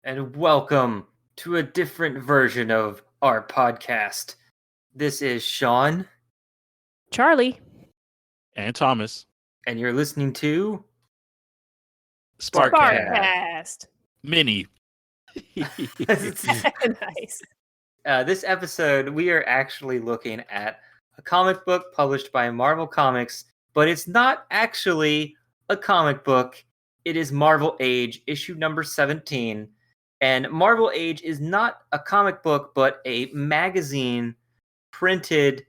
and welcome to a different version of our podcast. This is Sean, Charlie. And Thomas. and you're listening to Sparkcast. Sparkcast. Mini. Nice. This episode, we are actually looking at a comic book published by Marvel Comics, but it's not actually a comic book. It is Marvel Age, issue number 17. And Marvel Age is not a comic book, but a magazine printed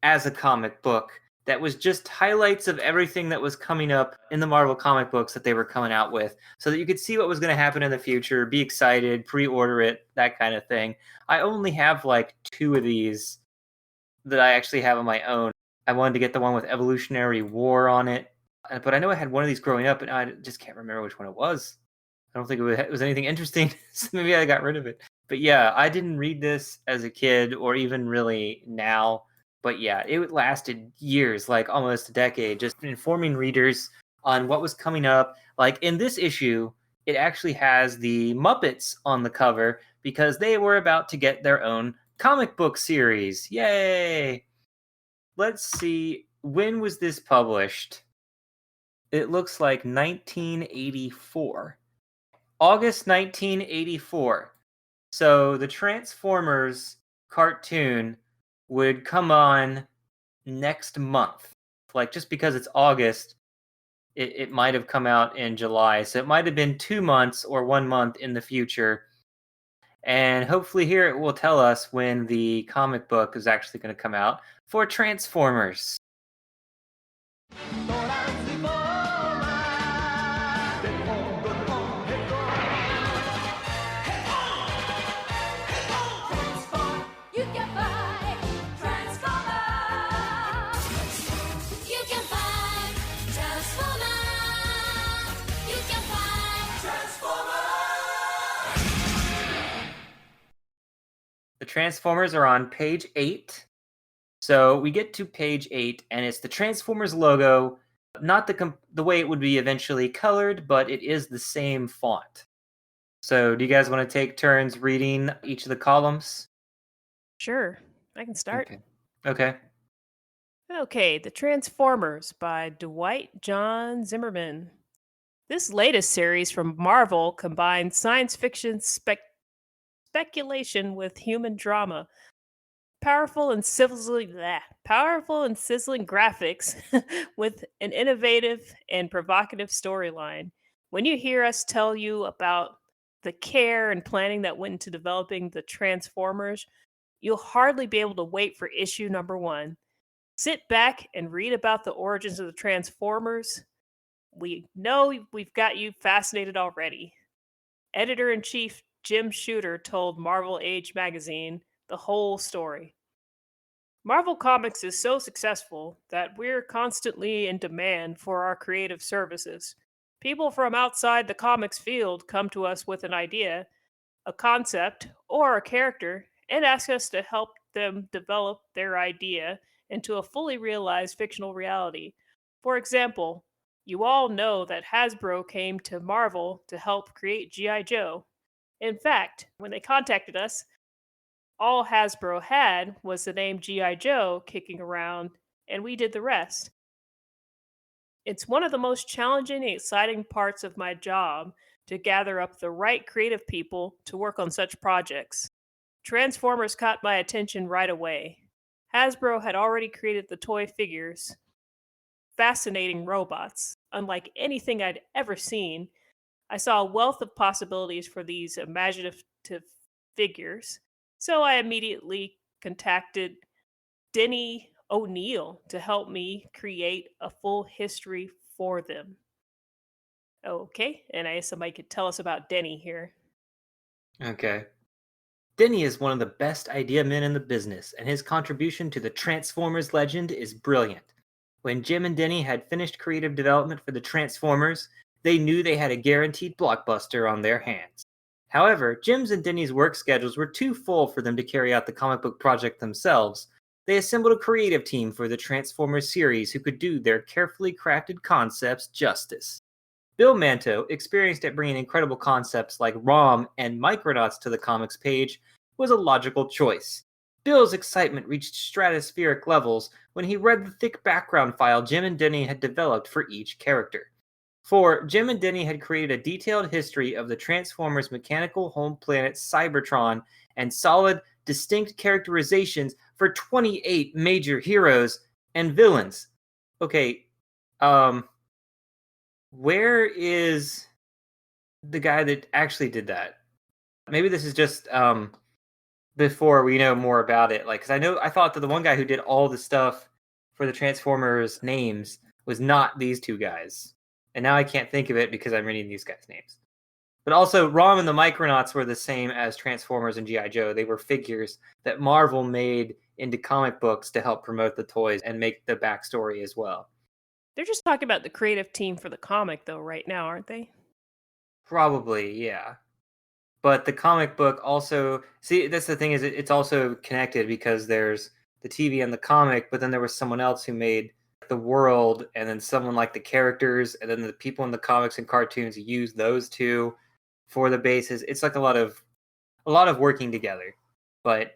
as a comic book that was just highlights of everything that was coming up in the Marvel comic books that they were coming out with, so that you could see what was going to happen in the future, be excited, pre-order it, that kind of thing. I only have like 2 of these that I actually have on my own. I wanted to get the one with Evolutionary War on it, but I know I had one of these growing up, and I just can't remember which one it was. I don't think it was anything interesting, so maybe I got rid of it. But yeah, I didn't read this as a kid, or even really now. But yeah, it lasted years, like almost a decade, just informing readers on what was coming up. Like in this issue, it actually has the Muppets on the cover because they were about to get their own comic book series. Yay! Let's see, when was this published? It looks like 1984. August 1984. So the Transformers cartoon would come on next month. Like, just because it's August, it might have come out in July. So it might have been 2 months or 1 month in the future. And hopefully here it will tell us when the comic book is actually going to come out for Transformers. The Transformers are on page 8. So we get to page 8, and it's the Transformers logo, not the way it would be eventually colored, but it is the same font. So do you guys want to take turns reading each of the columns? Sure. I can start. Okay. Okay, The Transformers by Dwight John Zimmerman. This latest series from Marvel combines science fiction speculation with human drama. Powerful and sizzling graphics with an innovative and provocative storyline. When you hear us tell you about the care and planning that went into developing the Transformers, you'll hardly be able to wait for issue number 1. Sit back and read about the origins of the Transformers. We know we've got you fascinated already. Editor-in-Chief Jim Shooter told Marvel Age magazine the whole story. Marvel Comics is so successful that we're constantly in demand for our creative services. People from outside the comics field come to us with an idea, a concept, or a character, and ask us to help them develop their idea into a fully realized fictional reality. For example, you all know that Hasbro came to Marvel to help create G.I. Joe. In fact, when they contacted us, all Hasbro had was the name G.I. Joe kicking around, and we did the rest. It's one of the most challenging and exciting parts of my job to gather up the right creative people to work on such projects. Transformers caught my attention right away. Hasbro had already created the toy figures, fascinating robots, unlike anything I'd ever seen. I saw a wealth of possibilities for these imaginative figures, so I immediately contacted Denny O'Neil to help me create a full history for them. Okay, and I guess somebody could tell us about Denny here. Okay. Denny is one of the best idea men in the business, and his contribution to the Transformers legend is brilliant. When Jim and Denny had finished creative development for the Transformers, they knew they had a guaranteed blockbuster on their hands. However, Jim's and Denny's work schedules were too full for them to carry out the comic book project themselves. They assembled a creative team for the Transformers series who could do their carefully crafted concepts justice. Bill Manto, experienced at bringing incredible concepts like ROM and Micronauts to the comics page, was a logical choice. Bill's excitement reached stratospheric levels when he read the thick background file Jim and Denny had developed for each character. For Jim and Denny had created a detailed history of the Transformers' mechanical home planet Cybertron and solid, distinct characterizations for 28 major heroes and villains. Okay, where is the guy that actually did that? Maybe this is just before we know more about it. Like, because I thought that the one guy who did all the stuff for the Transformers names was not these two guys, and now I can't think of it because I'm reading these guys' names. But also, ROM and the Micronauts were the same as Transformers and G.I. Joe. They were figures that Marvel made into comic books to help promote the toys and make the backstory as well. They're just talking about the creative team for the comic, though, right now, aren't they? Probably, yeah. But the comic book also, see, that's the thing, is it's also connected because there's the TV and the comic, but then there was someone else who made the world, and then someone like the characters, and then the people in the comics and cartoons use those two for the bases. It's like a lot of working together. But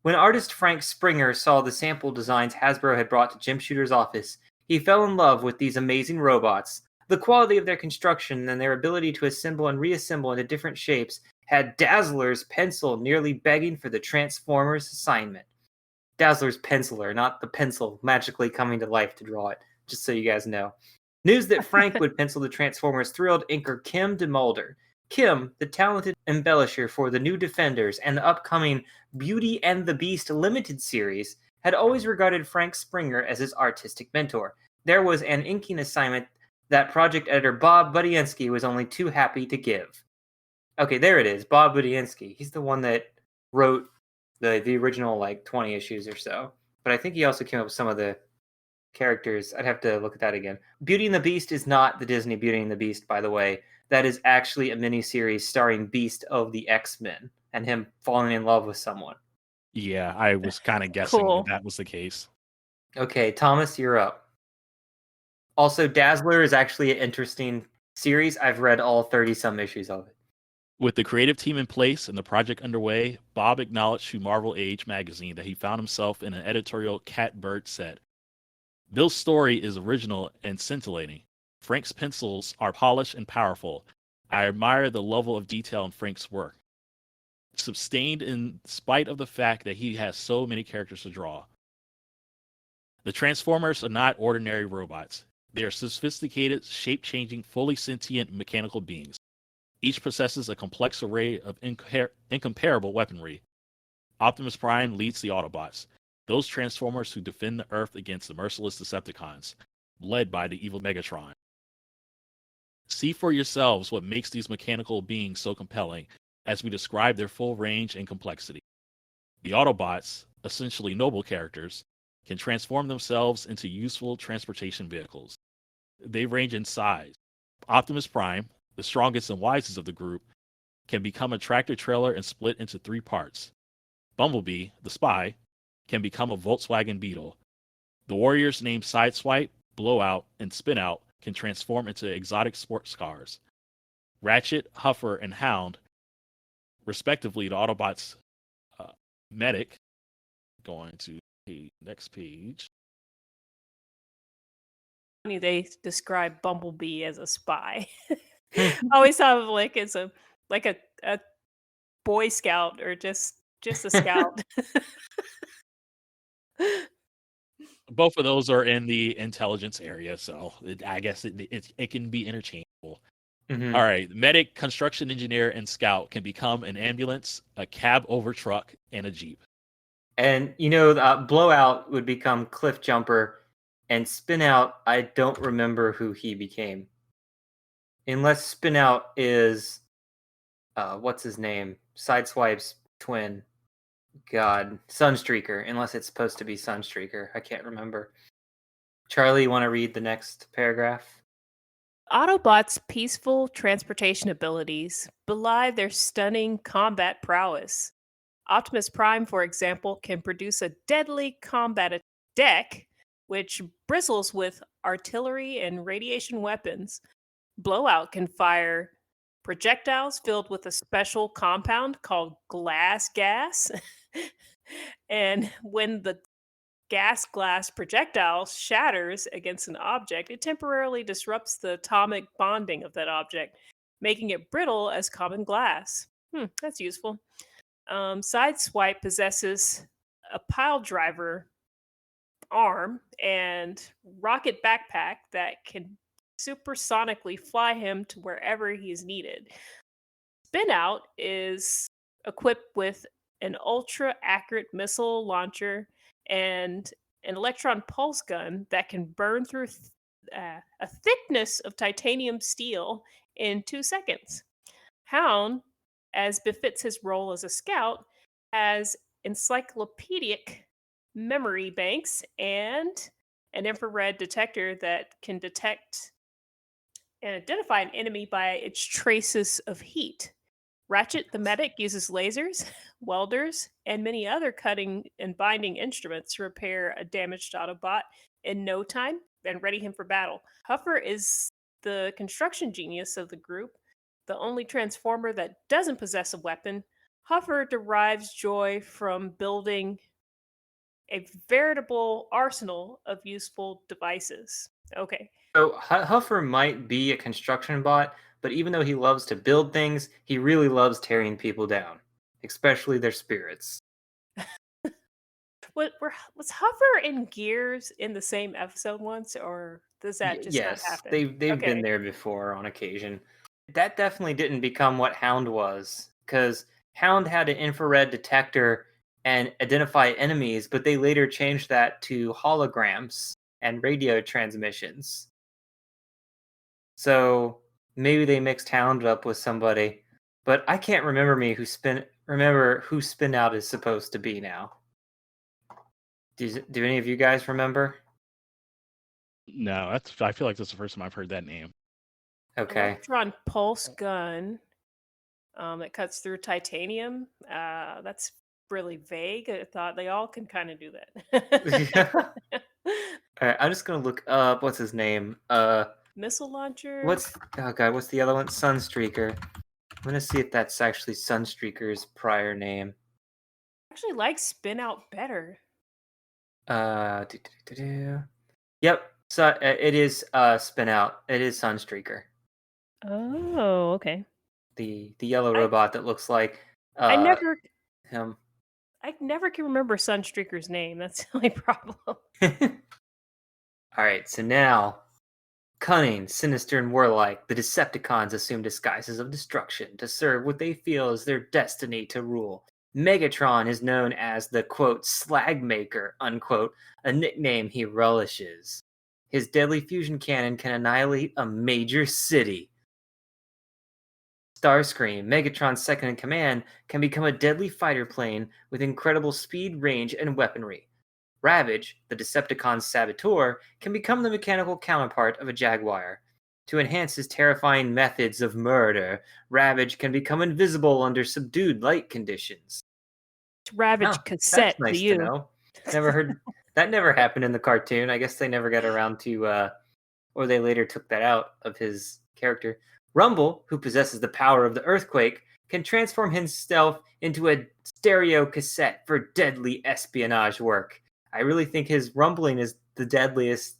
when artist Frank Springer saw the sample designs Hasbro had brought to Jim Shooter's office, he fell in love with these amazing robots. The quality of their construction and their ability to assemble and reassemble into different shapes had Dazzler's pencil nearly begging for the Transformers assignment. Dazzler's penciler, not the pencil magically coming to life to draw it, just so you guys know. News that Frank would pencil the Transformers thrilled inker Kim DeMulder. Kim, the talented embellisher for the new Defenders and the upcoming Beauty and the Beast limited series, had always regarded Frank Springer as his artistic mentor. There was an inking assignment that project editor Bob Budiansky was only too happy to give. Okay, there it is, Bob Budiansky. He's the one that wrote the original, like, 20 issues or so. But I think he also came up with some of the characters. I'd have to look at that again. Beauty and the Beast is not the Disney Beauty and the Beast, by the way. That is actually a miniseries starring Beast of the X-Men and him falling in love with someone. Yeah, I was kind of guessing Cool. that was the case. Okay, Thomas, you're up. Also, Dazzler is actually an interesting series. I've read all 30-some issues of it. With the creative team in place and the project underway, Bob acknowledged to Marvel Age magazine that he found himself in an editorial catbird set. Bill's story is original and scintillating. Frank's pencils are polished and powerful. I admire the level of detail in Frank's work, sustained in spite of the fact that he has so many characters to draw. The Transformers are not ordinary robots. They are sophisticated, shape-changing, fully sentient mechanical beings. Each possesses a complex array of incomparable weaponry. Optimus Prime leads the Autobots, those Transformers who defend the Earth against the merciless Decepticons, led by the evil Megatron. See for yourselves what makes these mechanical beings so compelling as we describe their full range and complexity. The Autobots, essentially noble characters, can transform themselves into useful transportation vehicles. They range in size. Optimus Prime, the strongest and wisest of the group, can become a tractor trailer and split into 3 parts. Bumblebee, the spy, can become a Volkswagen Beetle. The warriors named Sideswipe, Blowout, and Spinout can transform into exotic sports cars. Ratchet, Huffer, and Hound, respectively, the Autobots' medic. Going to the next page. They describe Bumblebee as a spy. I always thought of like as a Boy Scout or just a scout. Both of those are in the intelligence area, so I guess it can be interchangeable. Mhm. All right, medic, construction engineer, and scout can become an ambulance, a cab over truck, and a jeep. And, Blowout would become Cliff Jumper, and Spinout, I don't remember who he became. Unless Spinout is, what's his name? Sideswipe's twin. God, Sunstreaker, unless it's supposed to be Sunstreaker. I can't remember. Charlie, you want to read the next paragraph? Autobots' peaceful transportation abilities belie their stunning combat prowess. Optimus Prime, for example, can produce a deadly combat deck which bristles with artillery and radiation weapons. Blowout can fire projectiles filled with a special compound called glass gas. And when the gas glass projectile shatters against an object, it temporarily disrupts the atomic bonding of that object, making it brittle as common glass. That's useful. Sideswipe possesses a pile driver arm and rocket backpack that can supersonically fly him to wherever he's needed. Spinout is equipped with an ultra accurate missile launcher and an electron pulse gun that can burn through a thickness of titanium steel in 2 seconds. Hound, as befits his role as a scout, has encyclopedic memory banks and an infrared detector that can detect and identify an enemy by its traces of heat. Ratchet the medic uses lasers, welders, and many other cutting and binding instruments to repair a damaged Autobot in no time and ready him for battle. Huffer is the construction genius of the group, the only Transformer that doesn't possess a weapon. Huffer derives joy from building a veritable arsenal of useful devices. Okay. So Huffer might be a construction bot, but even though he loves to build things, he really loves tearing people down, especially their spirits. Was Huffer and Gears in the same episode once, or does that just not Yes, happen? they've been Okay. there before on occasion. That definitely didn't become what Hound was, because Hound had an infrared detector and identify enemies, but they later changed that to holograms and radio transmissions. So maybe they mixed Hound up with somebody, but I can't remember who Spinout is supposed to be now. Do any of you guys remember? No, I feel like that's the first time I've heard that name. Okay. Electron pulse gun that cuts through titanium. That's really vague. I thought they all can kind of do that. All right, I'm just gonna look up what's his name. Missile launcher. What's the other one? Sunstreaker. I'm gonna see if that's actually Sunstreaker's prior name. I actually like Spin Out better. Yep. So it is Spin Out. It is Sunstreaker. Oh, okay. The yellow robot that looks like I never him. I never can remember Sunstreaker's name. That's the only problem. All right, so now, cunning, sinister, and warlike, the Decepticons assume disguises of destruction to serve what they feel is their destiny to rule. Megatron is known as the, quote, slag maker, unquote, a nickname he relishes. His deadly fusion cannon can annihilate a major city. Starscream, Megatron's second in command, can become a deadly fighter plane with incredible speed, range, and weaponry. Ravage, the Decepticon's saboteur, can become the mechanical counterpart of a Jaguar. To enhance his terrifying methods of murder, Ravage can become invisible under subdued light conditions. Ravage cassette that's nice to you. to know. Never heard that. Never happened in the cartoon. I guess they never got around to, or they later took that out of his character. Rumble, who possesses the power of the earthquake, can transform himself into a stereo cassette for deadly espionage work. I really think his rumbling is the deadliest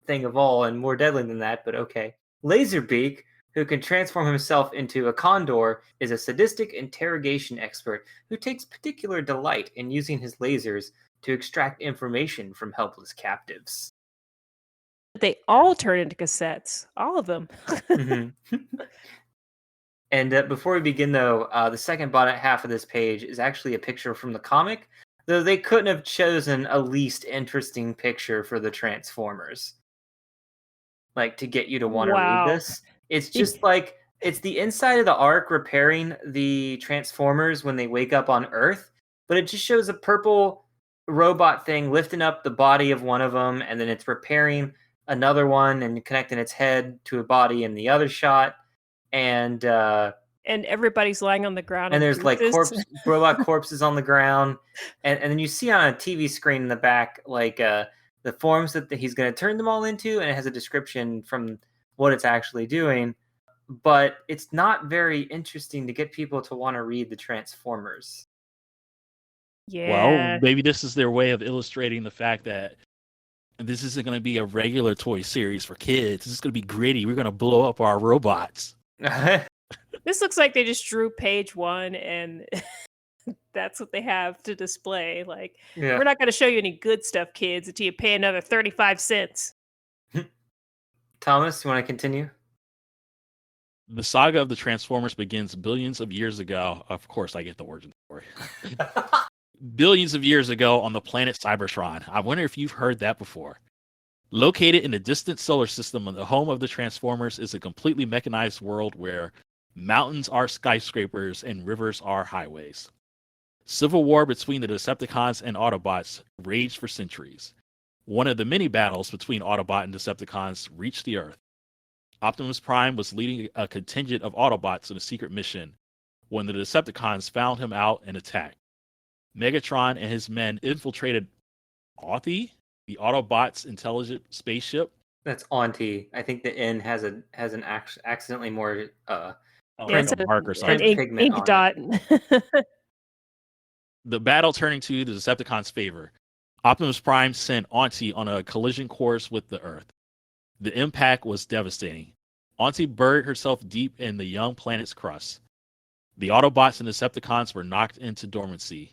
thing of all, and more deadly than that, but okay. Laserbeak, who can transform himself into a condor, is a sadistic interrogation expert who takes particular delight in using his lasers to extract information from helpless captives. They all turn into cassettes. All of them. Mm-hmm. And before we begin, though, the second bottom half of this page is actually a picture from the comic, though they couldn't have chosen a least interesting picture for the Transformers. Like, to get you to want to read this. It's just like, it's the inside of the Ark repairing the Transformers when they wake up on Earth, but it just shows a purple robot thing lifting up the body of one of them, and then it's repairing another one and connecting its head to a body in the other shot. And everybody's lying on the ground. And there's like robot corpses on the ground. And then you see on a TV screen in the back, like the forms that he's going to turn them all into. And it has a description from what it's actually doing, but it's not very interesting to get people to want to read the Transformers. Well, Yeah. maybe this is their way of illustrating the fact that this isn't going to be a regular toy series for kids. This is going to be gritty. We're going to blow up our robots. This looks like they just drew page 1 and that's what they have to display. Like, Yeah. we're not going to show you any good stuff, kids, until you pay another 35 cents. Thomas, you want to continue? The saga of the Transformers begins billions of years ago. Of course, I get the origin story. Billions of years ago on the planet Cybertron. I wonder if you've heard that before. Located in a distant solar system, the home of the Transformers is a completely mechanized world where mountains are skyscrapers and rivers are highways. Civil war between the Decepticons and Autobots raged for centuries. One of the many battles between Autobot and Decepticons reached the Earth. Optimus Prime was leading a contingent of Autobots in a secret mission when the Decepticons found him out and attacked. Megatron and his men infiltrated Authy, the Autobots' intelligent spaceship. That's Auntie. I think the N has an accidentally more Yeah, Print it's a mark or an something. ink, pigment ink on dot. The battle turning to the Decepticons' favor. Optimus Prime sent Auntie on a collision course with the Earth. The impact was devastating. Auntie buried herself deep in the young planet's crust. The Autobots and Decepticons were knocked into dormancy.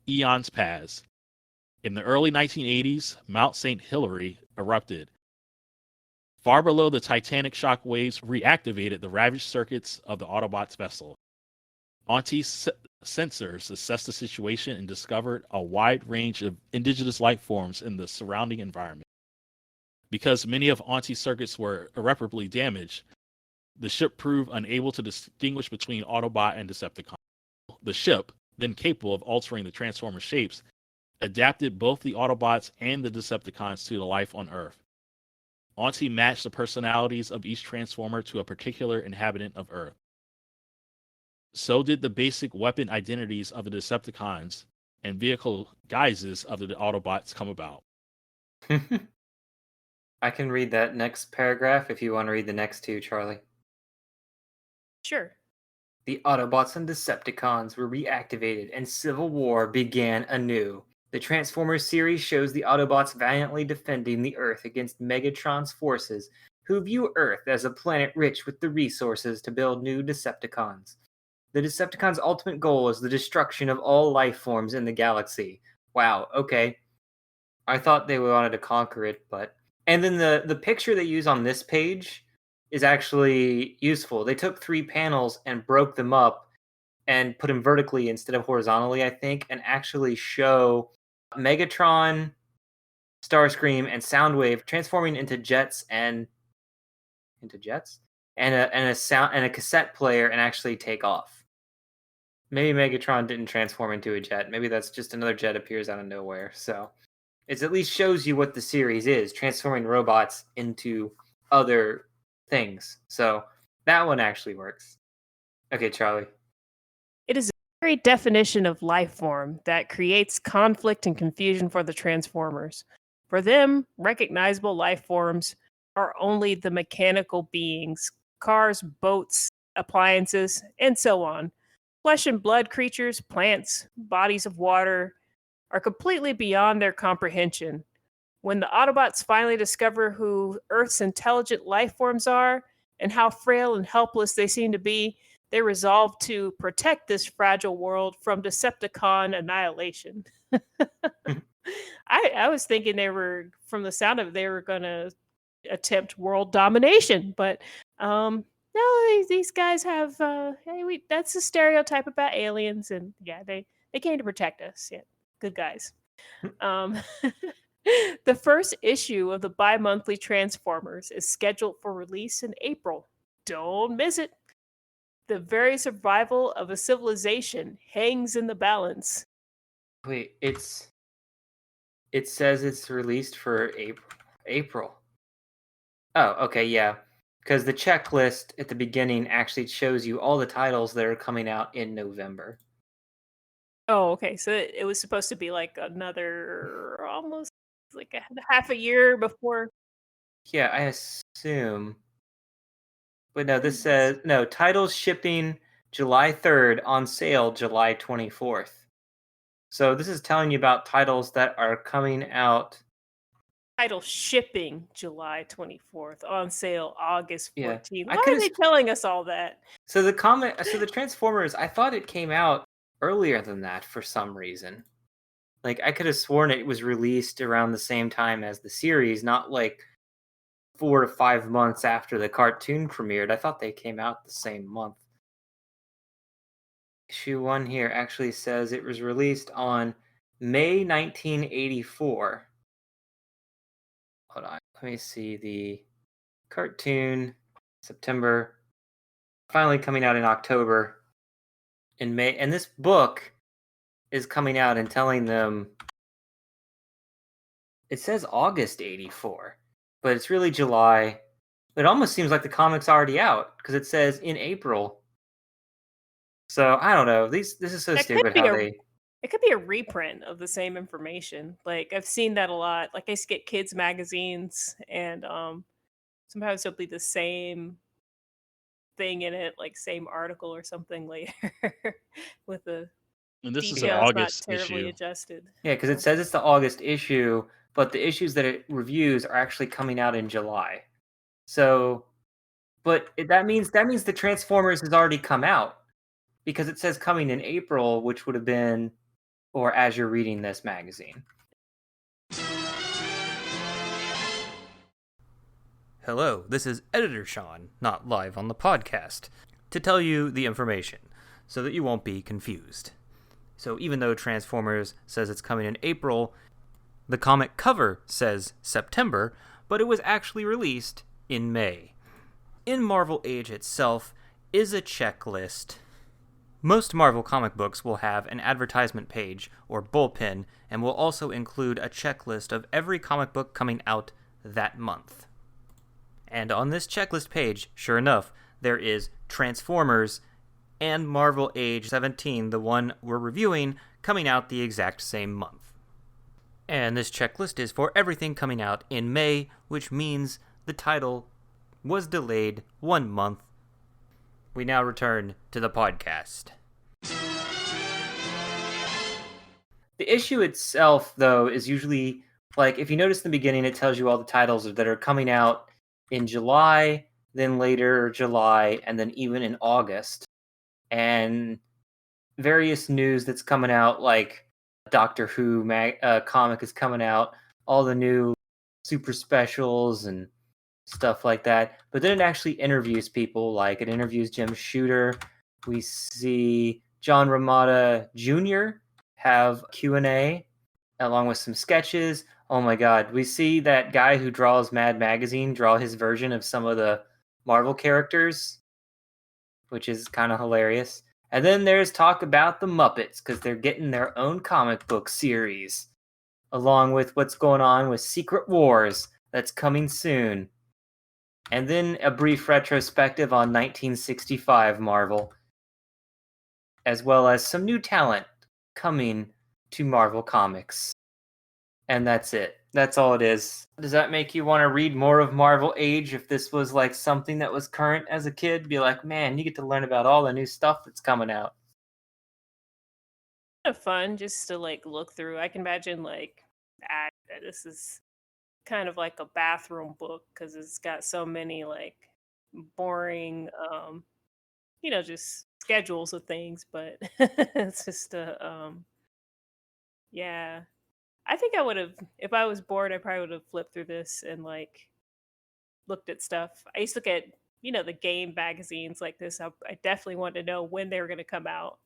Eons passed. In the early 1980s, Mount St. Hilary erupted. Far below, the titanic shock waves reactivated the ravaged circuits of the Autobots' vessel. Auntie's sensors assessed the situation and discovered a wide range of indigenous life forms in the surrounding environment. Because many of Auntie's circuits were irreparably damaged, the ship proved unable to distinguish between Autobot and Decepticon. The ship, then capable of altering the Transformer shapes, adapted both the Autobots and the Decepticons to the life on Earth. Auntie matched the personalities of each Transformer to a particular inhabitant of Earth. So did the basic weapon identities of the Decepticons and vehicle guises of the Autobots come about. I can read that next paragraph if you want to read the next two, Charlie. Sure. The Autobots and Decepticons were reactivated and civil war began anew. The Transformers series shows the Autobots valiantly defending the Earth against Megatron's forces, who view Earth as a planet rich with the resources to build new Decepticons. The Decepticons' ultimate goal is the destruction of all life forms in the galaxy. Wow, okay. I thought they wanted to conquer it, but... And then the picture they use on this page is actually useful. They took 3 panels and broke them up and put them vertically instead of horizontally, I think, and actually show Megatron, Starscream, and Soundwave transforming into jets and a cassette player and actually take off. Maybe Megatron didn't transform into a jet. Maybe that's just another jet appears out of nowhere. So it at least shows you what the series is, transforming robots into other things. So that one actually works. Okay, Charlie. It is the very definition of life form that creates conflict and confusion for the Transformers. For them, recognizable life forms are only the mechanical beings, cars, boats, appliances, and so on. Flesh and blood creatures, plants, bodies of water are completely beyond their comprehension. When the Autobots finally discover who Earth's intelligent life forms are and how frail and helpless they seem to be, they resolve to protect this fragile world from Decepticon annihilation. I was thinking they were, from the sound of it, they were going to attempt world domination, but no, these guys have that's a stereotype about aliens, and yeah, they came to protect us. Yeah, good guys. The first issue of the bi-monthly Transformers is scheduled for release in April. Don't miss it. The very survival of a civilization hangs in the balance. Wait, it says it's released for April. Oh, okay, yeah. Because the checklist at the beginning actually shows you all the titles that are coming out in November. Oh, okay. So it was supposed to be like another almost like a half a year before. Yeah, I assume. But no, this says no titles shipping July 3rd, on sale July 24th. So this is telling you about titles that are coming out. Title shipping July 24th, on sale August Yeah, 14th. I Why could are they have. telling us all that? So the Transformers, I thought it came out earlier than that for some reason. Like I could have sworn it was released around the same time as the series, not like 4 to 5 months after the cartoon premiered. I thought they came out the same month. Issue 1 here actually says it was released on May 1984. Hold on, let me see the cartoon. September, finally coming out in October. In May, and this book is coming out and telling them it says August 84, but it's really July. It almost seems like the comic's already out because it says in April. So I don't know. This is so That could stupid be how a they. It could be a reprint of the same information. Like I've seen that a lot. Like I used to get kids magazines, and sometimes it'll be the same thing in it, like same article or something later, with the And this is an details not August terribly issue. adjusted. Yeah, because it So says it's the August issue, but the issues that it reviews are actually coming out in July. So, that means the Transformers has already come out because it says coming in April, which would have been, or as you're reading this magazine. Hello, this is Editor Sean, not live on the podcast, to tell you the information so that you won't be confused. So even though Transformers says it's coming in April, the comic cover says September, but it was actually released in May. In Marvel Age itself is a checklist. Most Marvel comic books will have an advertisement page or bullpen and will also include a checklist of every comic book coming out that month. And on this checklist page, sure enough, there is Transformers and Marvel Age 17, the one we're reviewing, coming out the exact same month. And this checklist is for everything coming out in May, which means the title was delayed 1 month. We now return to the podcast. The issue itself, though, is usually, like, if you notice in the beginning, it tells you all the titles that are coming out in July, then later July, and then even in August. And various news that's coming out, like Doctor Who comic is coming out, all the new super specials and stuff like that. But then it actually interviews people, like it interviews Jim Shooter. We see John Romita Jr. have Q&A along with some sketches. Oh my god, we see that guy who draws Mad Magazine draw his version of some of the Marvel characters, which is kind of hilarious. And then there's talk about the Muppets, because they're getting their own comic book series, along with what's going on with Secret Wars that's coming soon. And then a brief retrospective on 1965 Marvel, as well as some new talent coming to Marvel Comics. And that's it. That's all it is. Does that make you want to read more of Marvel Age? If this was like something that was current as a kid, be like, man, you get to learn about all the new stuff that's coming out. kind of fun just to like look through. I can imagine like this is kind of like a bathroom book because it's got so many like boring just schedules of things, but it's just yeah. I think I would have, if I was bored, I probably would have flipped through this and like looked at stuff. I used to look at, the game magazines like this. I definitely wanted to know when they were going to come out.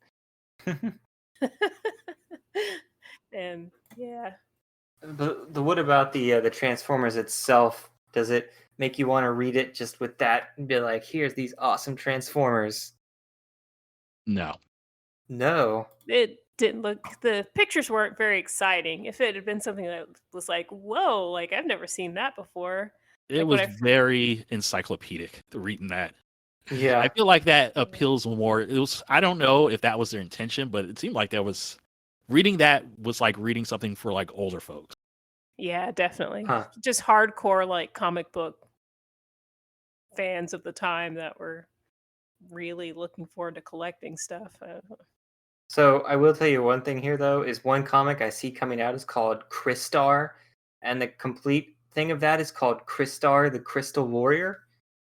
And yeah. The what about the Transformers itself? Does it make you want to read it just with that and be like, here's these awesome Transformers? No. No. It didn't look, the pictures weren't very exciting. If it had been something that was like, whoa, like I've never seen that before. It Like was when I very encyclopedic reading that. Yeah. I feel like that appeals more. It was, I don't know if that was their intention, but it seemed like reading that was like reading something for like older folks. Yeah, definitely. Huh. Just hardcore like comic book fans of the time that were really looking forward to collecting stuff. So I will tell you one thing here, though, is one comic I see coming out is called Crystar, and the complete thing of that is called Crystar, the Crystal Warrior.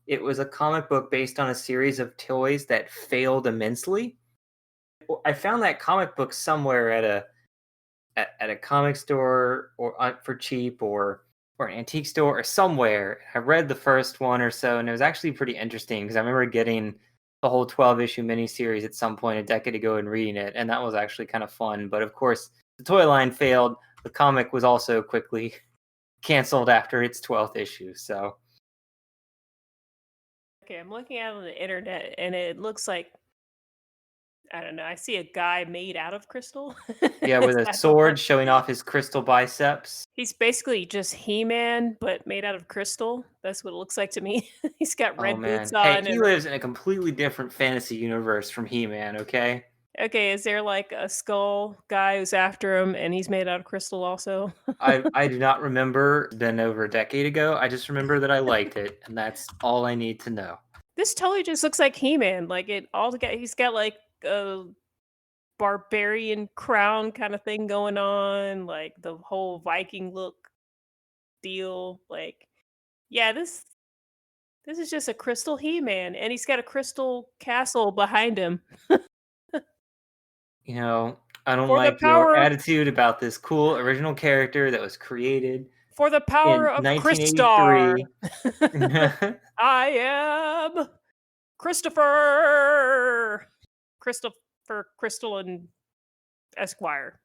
It was a comic book based on a series of toys that failed immensely. I found that comic book somewhere at a comic store or for cheap or an antique store or somewhere. I read the first one or so, and it was actually pretty interesting because I remember getting the whole 12-issue miniseries at some point a decade ago and reading it, and that was actually kind of fun. But of course, the toy line failed. The comic was also quickly canceled after its 12th issue. So, Okay, I'm looking at it on the internet, and it looks like, I don't know, I see a guy made out of crystal. yeah, with Is a that sword what- showing off his crystal biceps. He's basically just He-Man, but made out of crystal. That's what it looks like to me. He's got red Oh man, boots hey, on. he And lives in a completely different fantasy universe from He-Man. Okay. okay, is there like a skull guy who's after him, and he's made out of crystal also? I do not remember. It's been over a decade ago. I just remember that I liked it, and that's all I need to know. This totally just looks like He-Man. Like it all together. He's got like a barbarian crown kind of thing going on, like the whole Viking look deal. Like, yeah, this is just a crystal He-Man, and he's got a crystal castle behind him. You know, I don't For the like your power- attitude about this cool original character that was created For the in power of Crystar, 1983. I am Christopher Crystal and Esquire.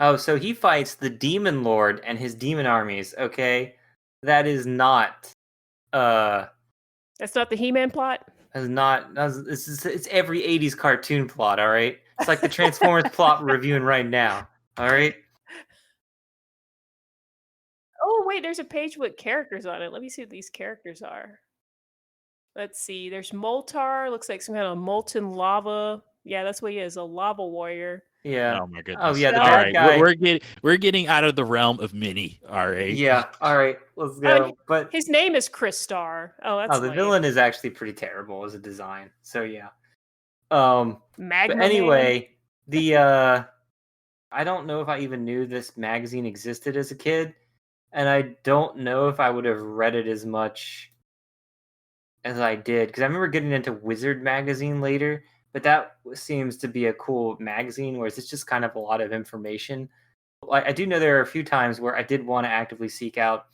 Oh, so he fights the Demon Lord and his demon armies, okay? That is not That's not the He-Man plot. it's every 80s cartoon plot, all right? It's like the Transformers plot we're reviewing right now, all right? Oh wait, there's a page with characters on it. Let me see what these characters are. Let's see. There's Moltar. Looks like some kind of molten lava. Yeah, that's what he is, a lava warrior. Yeah. Oh my goodness. Oh yeah, the All bad All right, guy. we're getting out of the realm of mini. All right. Yeah, all right, let's Oh, go. But His name is Crystar. Oh, that's the lame. villain is actually pretty terrible as a design. So yeah. Magma But Man? anyway, the I don't know if I even knew this magazine existed as a kid, and I don't know if I would have read it as much as I did because I remember getting into Wizard magazine later, but that seems to be a cool magazine, whereas it's just kind of a lot of information. I do know there are a few times where I did want to actively seek out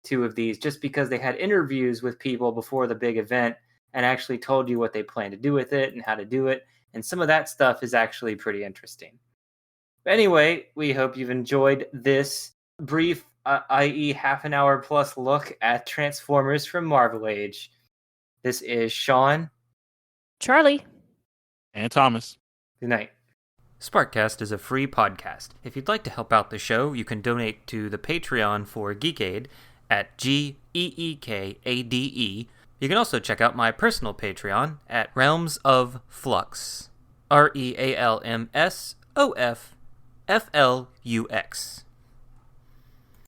two of these just because they had interviews with people before the big event and actually told you what they plan to do with it and how to do it. And some of that stuff is actually pretty interesting. But anyway, we hope you've enjoyed this brief, i.e. half an hour plus look at Transformers from Marvel Age. This is Sean. Charlie. And Thomas. Good night. Sparkcast is a free podcast. If you'd like to help out the show, you can donate to the Patreon for Geekade at GEEKADE. You can also check out my personal Patreon at Realms of Flux. RealmsofFlux.